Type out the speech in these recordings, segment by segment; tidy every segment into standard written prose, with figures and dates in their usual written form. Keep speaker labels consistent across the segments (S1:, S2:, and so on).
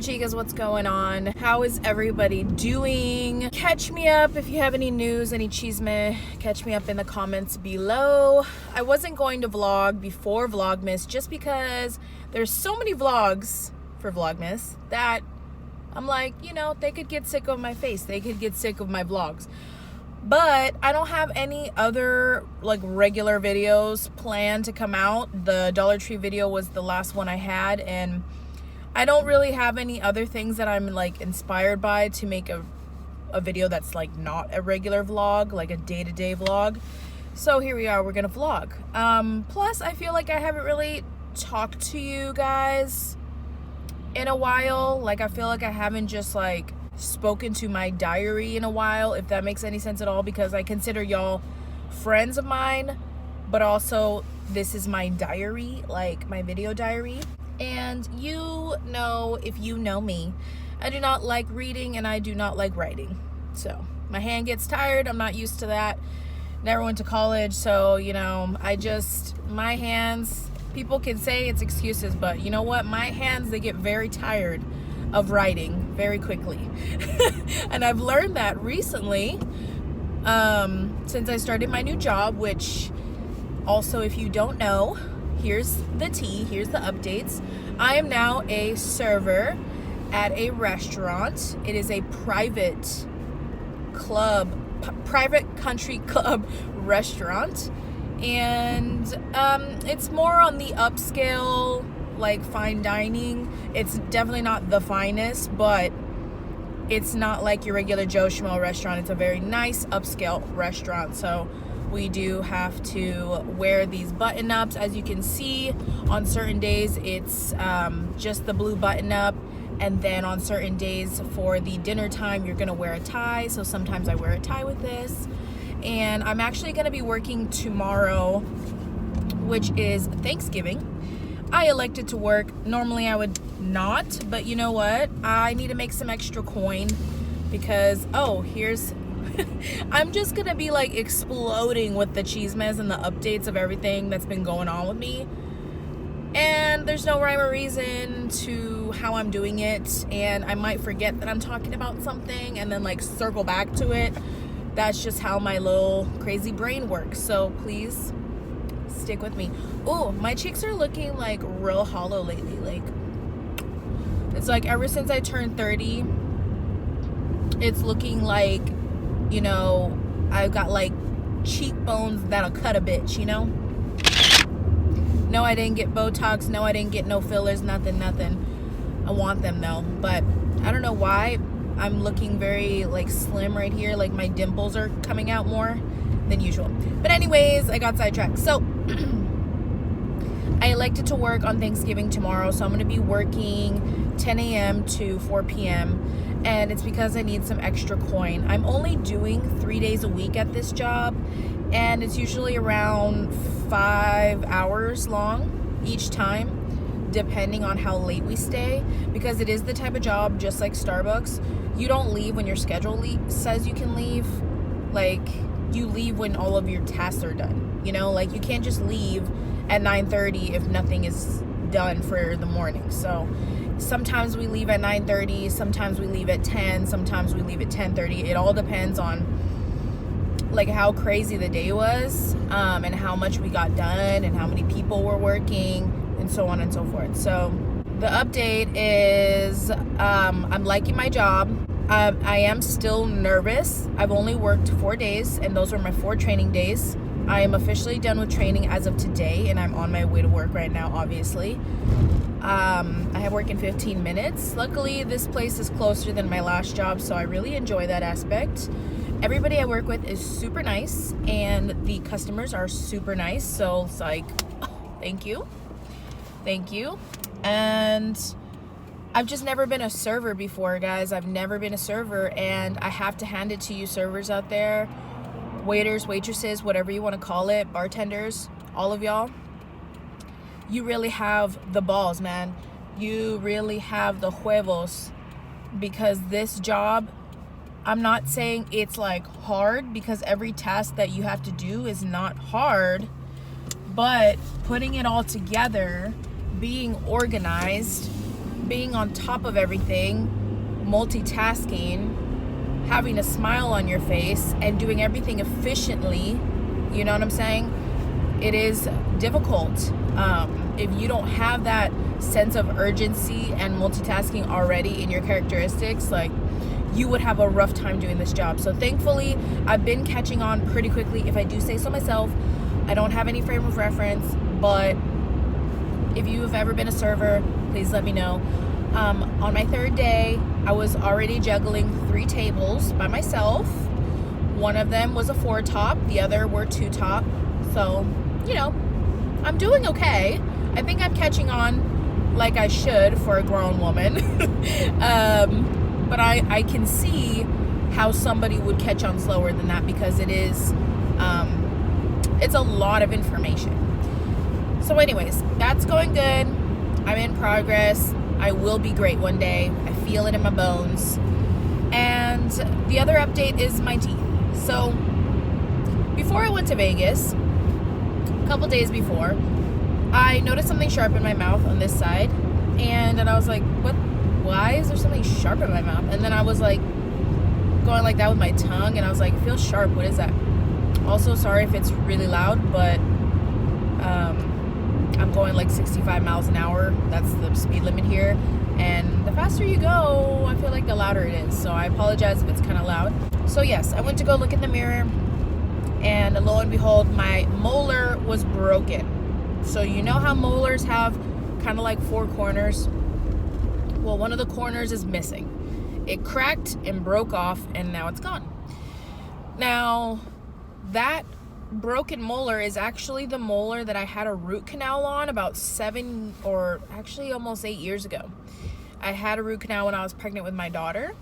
S1: Brochikas, what's going on? How is everybody doing? Catch me up if you have any news, any chisme. Catch me up in the comments below. I wasn't going to vlog before Vlogmas just because there's so many vlogs for Vlogmas that I'm like, you know, they could get sick of my face. They could get sick of my vlogs. But I don't have any other like regular videos planned to come out. The Dollar Tree video was the last one I had, and I don't really have any other things that I'm like inspired by to make a video that's like not a regular vlog, like a day-to-day vlog. So here we are, we're gonna vlog. Plus I feel like I haven't really talked to you guys in a while. Like I feel like I haven't just like spoken to my diary in a while, if that makes any sense at all, because I consider y'all friends of mine, but also this is my diary, like my video diary. And you know, if you know me, I do not like reading and I do not like writing. So my hand gets tired. I'm not used to that. Never went to college, so you know, my hands, people can say it's excuses, but you know what, my hands, they get very tired of writing very quickly. And I've learned that recently, since I started my new job, which also, if you don't know, here's the tea, here's the updates. I am now a server at a restaurant. It is a private country club restaurant, and it's more on the upscale, like fine dining. It's definitely not the finest, but it's not like your regular Joe Schmo restaurant. It's a very nice upscale restaurant. So we do have to wear these button ups. As you can see, on certain days it's just the blue button up, and then on certain days for the dinner time you're gonna wear a tie. So sometimes I wear a tie with this. And I'm actually gonna be working tomorrow, which is Thanksgiving. I elected to work. Normally I would not, but you know what? I need to make some extra coin because, I'm just gonna be like exploding with the chismes and the updates of everything that's been going on with me. And there's no rhyme or reason to how I'm doing it. And I might forget that I'm talking about something and then like circle back to it. That's just how my little crazy brain works. So please stick with me. Oh, my cheeks are looking like real hollow lately. Like, it's like ever since I turned 30, it's looking like, you know, I've got like cheekbones that'll cut a bitch, you know? No, I didn't get Botox. No, I didn't get no fillers, nothing. I want them though, but I don't know why I'm looking very like slim right here. Like my dimples are coming out more than usual. But anyways, I got sidetracked. So I elected to work on Thanksgiving tomorrow, so I'm going to be working 10 a.m. to 4 p.m. and it's because I need some extra coin. I'm only doing 3 days a week at this job, and it's usually around 5 hours long each time, depending on how late we stay, because it is the type of job, just like Starbucks, you don't leave when your schedule says you can leave. Like, you leave when all of your tasks are done, you know? Like, you can't just leave at 9:30 if nothing is done for the morning. So sometimes we leave at 9:30, sometimes we leave at 10, sometimes we leave at 10:30. It all depends on like how crazy the day was, and how much we got done and how many people were working and so on and so forth. So the update is I'm liking my job. I am still nervous. I've only worked 4 days, and those were my 4 training days. I am officially done with training as of today, and I'm on my way to work right now, obviously. I have work in 15 minutes. Luckily, this place is closer than my last job, so I really enjoy that aspect. Everybody I work with is super nice, and the customers are super nice, so it's like, thank you. And I've just never been a server before, guys. I've never been a server, and I have to hand it to you servers out there, waiters, waitresses, whatever you want to call it, bartenders, all of y'all. You really have the balls, man. You really have the huevos, because this job, I'm not saying it's like hard, because every task that you have to do is not hard, but putting it all together, being organized, being on top of everything, multitasking, having a smile on your face, and doing everything efficiently, you know what I'm saying? It is difficult. If you don't have that sense of urgency and multitasking already in your characteristics, like, you would have a rough time doing this job. So thankfully, I've been catching on pretty quickly. If I do say so myself, I don't have any frame of reference, but if you've ever been a server, please let me know. On my third day, I was already juggling 3 tables by myself. One of them was a 4-top, the other were 2-top. So, you know, I'm doing okay. I think I'm catching on like I should for a grown woman. But I can see how somebody would catch on slower than that, because it is, it's a lot of information. So anyways, that's going good. I'm in progress. I will be great one day. I feel it in my bones. And the other update is my teeth. So before I went to Vegas, a couple days before, I noticed something sharp in my mouth on this side, and I was like, what? Why is there something sharp in my mouth? And then I was like going like that with my tongue, and I was like, it feels sharp. What is that? Also, sorry if it's really loud, but I'm going like 65 miles an hour. That's the speed limit here, and the faster you go, I feel like the louder it is. So I apologize if it's kind of loud. So yes, I went to go look in the mirror, and lo and behold, my molar was broken. So you know how molars have kind of like 4 corners? Well, one of the corners is missing. It cracked and broke off, and now it's gone. Now, that broken molar is actually the molar that I had a root canal on about 7 or actually almost 8 years ago. I had a root canal when I was pregnant with my daughter.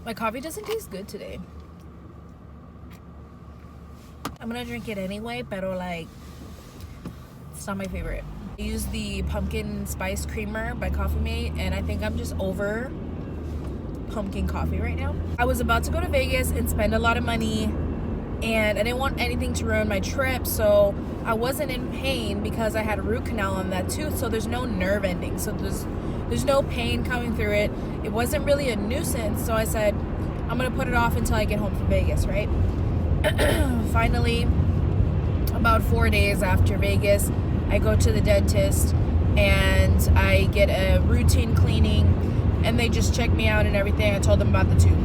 S1: My coffee doesn't taste good today. I'm gonna drink it anyway, pero like, it's not my favorite. I use the pumpkin spice creamer by Coffee Mate, and I think I'm just over pumpkin coffee right now. I was about to go to Vegas and spend a lot of money, and I didn't want anything to ruin my trip, so I wasn't in pain because I had a root canal on that tooth, so there's no nerve ending, so there's no pain coming through it. It wasn't really a nuisance, so I said, I'm gonna put it off until I get home from Vegas, right? Finally, about 4 days after Vegas, I go to the dentist and I get a routine cleaning, and they just check me out and everything. I told them about the tooth.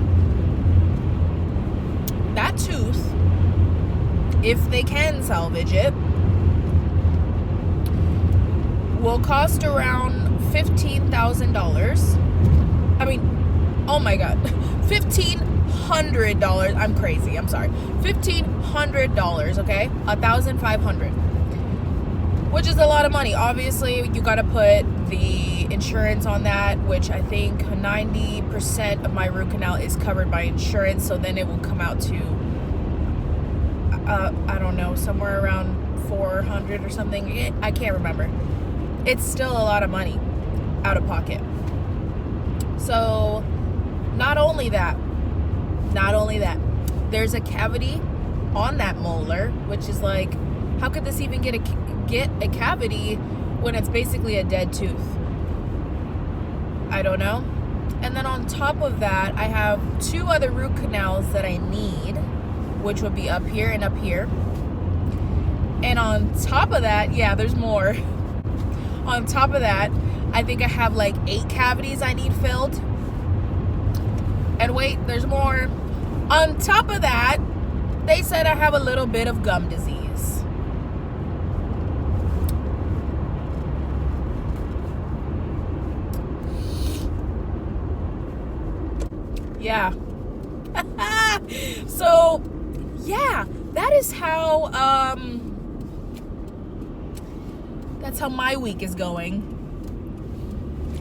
S1: That tooth, if they can salvage it, will cost around $15,000. I mean, oh my God, $1,500. I'm crazy. I'm sorry. $1,500. Okay, $1,500, which is a lot of money. Obviously, you got to put the insurance on that, which I think 90% of my root canal is covered by insurance. So then it will come out to, I don't know, somewhere around 400 or something. I can't remember. It's still a lot of money out of pocket. So not only that, there's a cavity on that molar, which is like, how could this even get a cavity when it's basically a dead tooth? I don't know. And then on top of that, I have 2 other root canals that I need, which would be up here and up here. And on top of that, yeah, there's more. On top of that, I think I have like 8 cavities I need filled. And wait, there's more. On top of that, they said I have a little bit of gum disease. Yeah. So, yeah, that is how, that's how my week is going.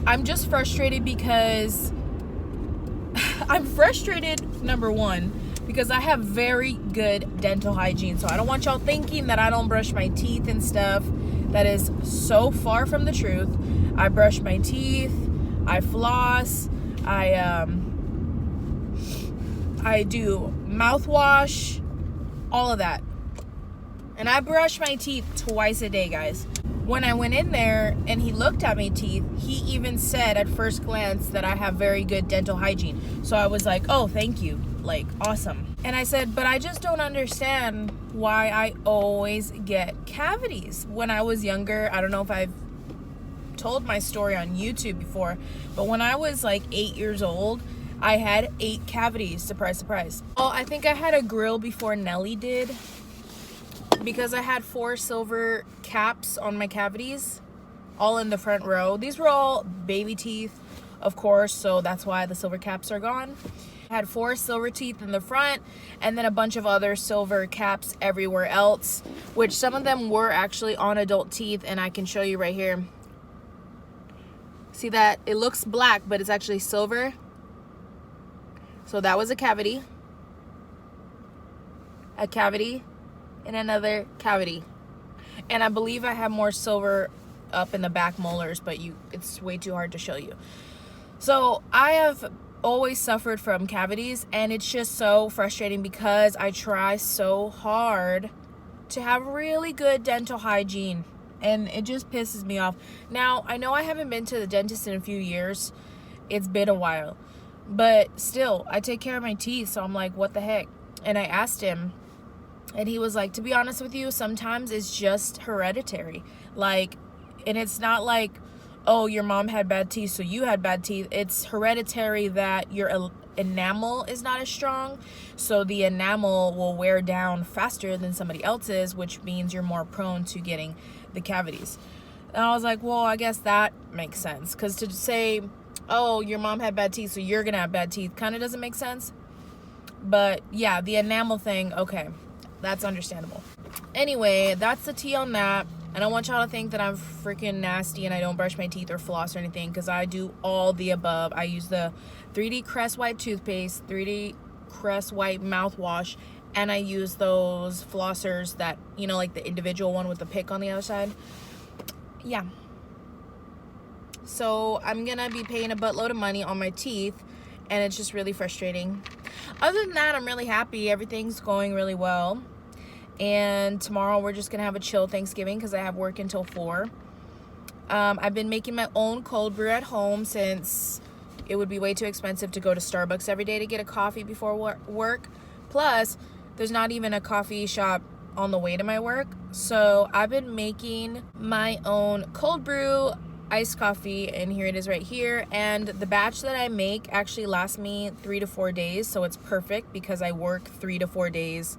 S1: I'm just frustrated because I'm frustrated, number one, because I have very good dental hygiene. So I don't want y'all thinking that I don't brush my teeth and stuff. That is so far from the truth. I brush my teeth, I floss, I do mouthwash, all of that. And I brush my teeth twice a day, guys. when I went in there and he looked at my teeth, he even said at first glance that I have very good dental hygiene. So I was like, oh, thank you. Like, awesome. And I said, but I just don't understand why I always get cavities. When I was younger, I don't know if I've told my story on YouTube before, but when I was like 8 years old, I had 8 cavities. Surprise, surprise. Oh, I think I had a grill before Nelly did, because I had 4 silver caps on my cavities, all in the front row. These were all baby teeth, of course, so that's why the silver caps are gone. I had 4 silver teeth in the front, and then a bunch of other silver caps everywhere else, which some of them were actually on adult teeth, and I can show you right here. See that? It looks black, but it's actually silver. So that was a cavity, and another cavity. And I believe I have more silver up in the back molars, but it's way too hard to show you. So I have always suffered from cavities, and it's just so frustrating because I try so hard to have really good dental hygiene, and it just pisses me off. Now, I know I haven't been to the dentist in a few years. It's been a while. But still, I take care of my teeth, so I'm like, what the heck? And I asked him, and he was like, to be honest with you, sometimes it's just hereditary. Like, and it's not like, oh, your mom had bad teeth, so you had bad teeth. It's hereditary that your enamel is not as strong, so the enamel will wear down faster than somebody else's, which means you're more prone to getting the cavities. And I was like, well, I guess that makes sense, because to say, oh, your mom had bad teeth, so you're gonna have bad teeth, kind of doesn't make sense. But yeah, the enamel thing, okay, that's understandable. Anyway, that's the tea on that. I don't want y'all to think that I'm freaking nasty and I don't brush my teeth or floss or anything, because I do all the above. I use the 3D Crest White toothpaste, 3D Crest White mouthwash, and I use those flossers that, you know, like the individual one with the pick on the other side. Yeah. So I'm gonna be paying a buttload of money on my teeth, and it's just really frustrating. Other than that, I'm really happy. Everything's going really well. And tomorrow we're just gonna have a chill Thanksgiving because I have work until 4. I've been making my own cold brew at home since it would be way too expensive to go to Starbucks every day to get a coffee before work. Plus, there's not even a coffee shop on the way to my work. So I've been making my own cold brew iced coffee, and here it is right here. And the batch that I make actually lasts me 3 to 4 days, so it's perfect because I work 3 to 4 days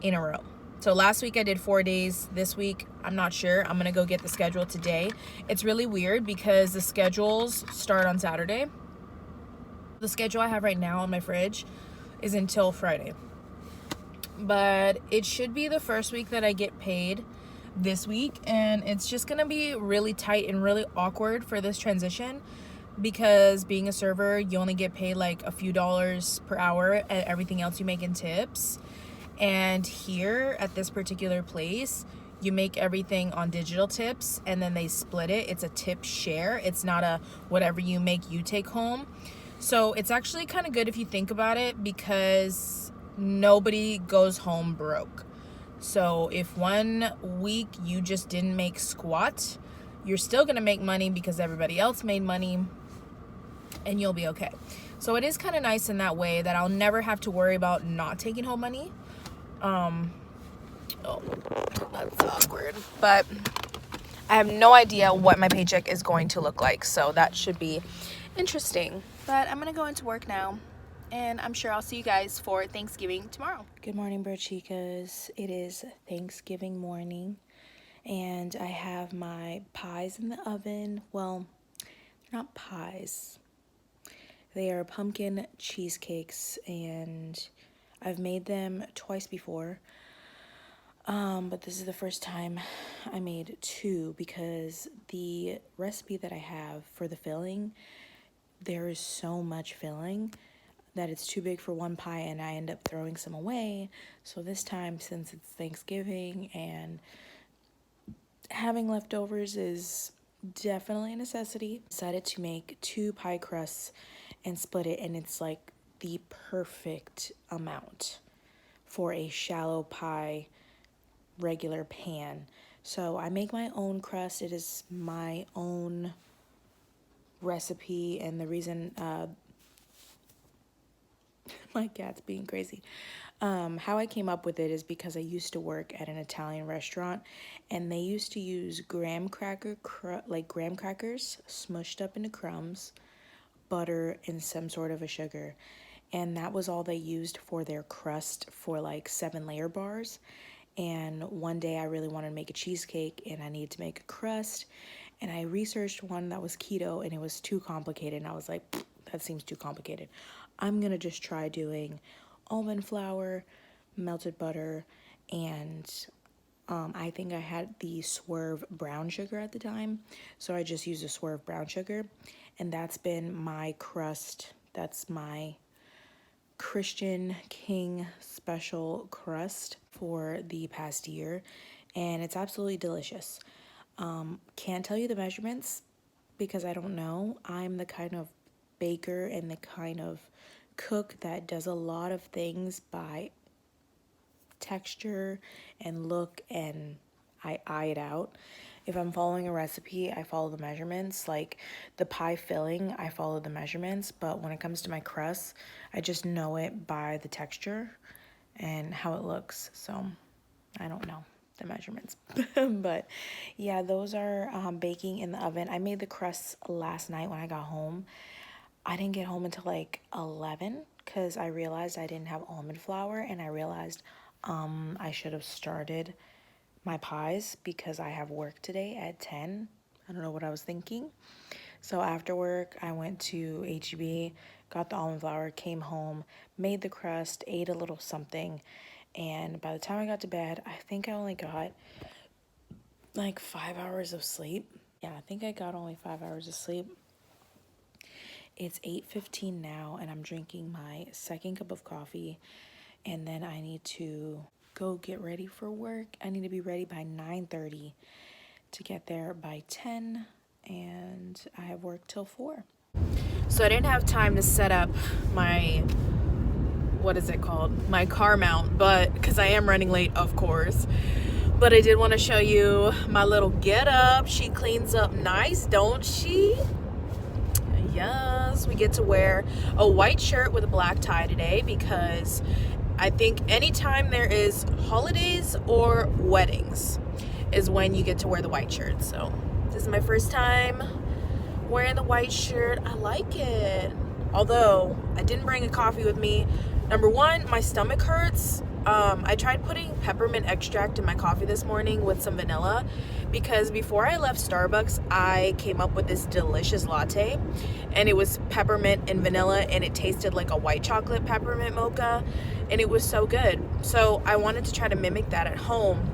S1: in a row. So last week I did 4 days. This week I'm not sure. I'm gonna go get the schedule today. It's really weird because the schedules start on Saturday. The schedule I have right now on my fridge is until Friday, but it should be the first week that I get paid this week, and it's just gonna be really tight and really awkward for this transition because being a server, you only get paid like a few dollars per hour, and everything else you make in tips. And here at this particular place, you make everything on digital tips, and then they split it. It's a tip share. It's not a whatever you make you take home. So it's actually kind of good if you think about it, because nobody goes home broke. So if one week you just didn't make squat, you're still gonna make money because everybody else made money, and you'll be okay. So it is kind of nice in that way that I'll never have to worry about not taking home money. Oh, that's awkward. But I have no idea what my paycheck is going to look like, so that should be interesting. But I'm gonna go into work now, and I'm sure I'll see you guys for Thanksgiving tomorrow. Good morning, BROCHIKAS. It is Thanksgiving morning, and I have my pies in the oven. Well, they're not pies. They are pumpkin cheesecakes, and I've made them twice before. But this is the first time I made 2 because the recipe that I have for the filling, there is so much filling that it's too big for one pie, and I end up throwing some away. So this time, since it's Thanksgiving and having leftovers is definitely a necessity, I decided to make 2 pie crusts and split it, and it's like the perfect amount for a shallow pie regular pan.
S2: So I make my own crust. It is my own recipe, and the reason my cat's being crazy. How I came up with it is because I used to work at an Italian restaurant, and they used to use graham crackers smushed up into crumbs, butter, and some sort of a sugar. And that was all they used for their crust for like 7-layer bars. And one day I really wanted to make a cheesecake, and I needed to make a crust. And I researched one that was keto, and it was too complicated. And I was like, that seems too complicated. I'm gonna just try doing almond flour, melted butter, and I think I had the Swerve brown sugar at the time. So I just used a Swerve brown sugar. And that's been my crust. That's my Kriseking King special crust for the past year, and it's absolutely delicious. Can't tell you the measurements because I don't know. I'm the kind of baker and the kind of cook that does a lot of things by texture and look, and I eye it out. If I'm following a recipe, I follow the measurements. Like the pie filling, I follow the measurements, but when it comes to my crust, I just know it by the texture and how it looks. So I don't know the measurements. But yeah, those are baking in the oven. I made the crusts last night when I got home. I didn't get home until like 11 because I realized I didn't have almond flour, and I realized I should have started my pies because I have work today at 10. I don't know what I was thinking. So after work, I went to H-E-B, got the almond flour, came home, made the crust, ate a little something, and by the time I got to bed, I think I only got like 5 hours of sleep. Yeah, I think I got only 5 hours of sleep. It's 8:15 now, and I'm drinking my second cup of coffee, and then I need to go get ready for work. I need to be ready by 9:30 to get there by 10, and I have work till 4.
S1: So I didn't have time to set up my, what is it called? My car mount, but because I am running late, of course. But I did want to show you my little get up. She cleans up nice, don't she? Yes, we get to wear a white shirt with a black tie today because I think anytime there is holidays or weddings is when you get to wear the white shirt. So this is my first time wearing the white shirt. I like it. Although I didn't bring a coffee with me. Number one, my stomach hurts. I tried putting peppermint extract in my coffee this morning with some vanilla because before I left Starbucks, I came up with this delicious latte, and it was peppermint and vanilla, and it tasted like a white chocolate peppermint mocha, and it was so good. So I wanted to try to mimic that at home,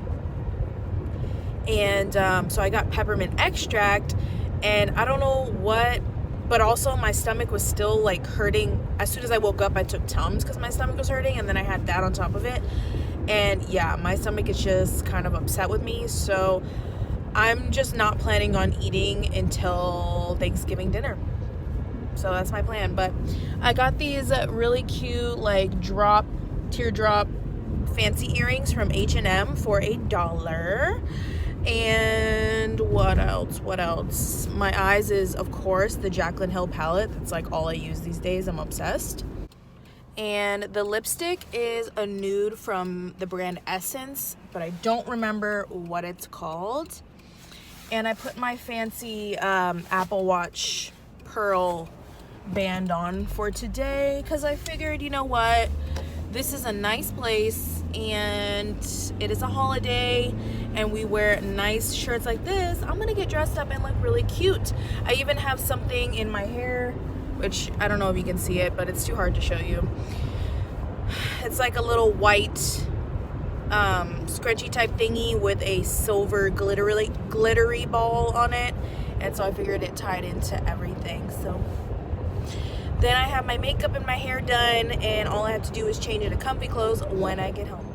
S1: and so I got peppermint extract, and I don't know what, but also my stomach was still like hurting. As soon as I woke up, I took Tums because my stomach was hurting, and then I had that on top of it. And yeah, my stomach is just kind of upset with me. So I'm just not planning on eating until Thanksgiving dinner. So that's my plan. But I got these really cute like teardrop fancy earrings from H&M for $1. And what else? My eyes is, of course, the Jaclyn Hill palette. That's like all I use these days. I'm obsessed. And the lipstick is a nude from the brand Essence, but I don't remember what it's called. And I put my fancy Apple Watch pearl band on for today because I figured, you know what? This is a nice place, and it is a holiday, and we wear nice shirts like this. I'm gonna get dressed up and look really cute. I even have something in my hair, which I don't know if you can see it, but it's too hard to show you. It's like a little white scrunchie type thingy with a silver glittery ball on it, and so I figured it tied into everything. So then I have my makeup and my hair done, and all I have to do is change into comfy clothes when I get home.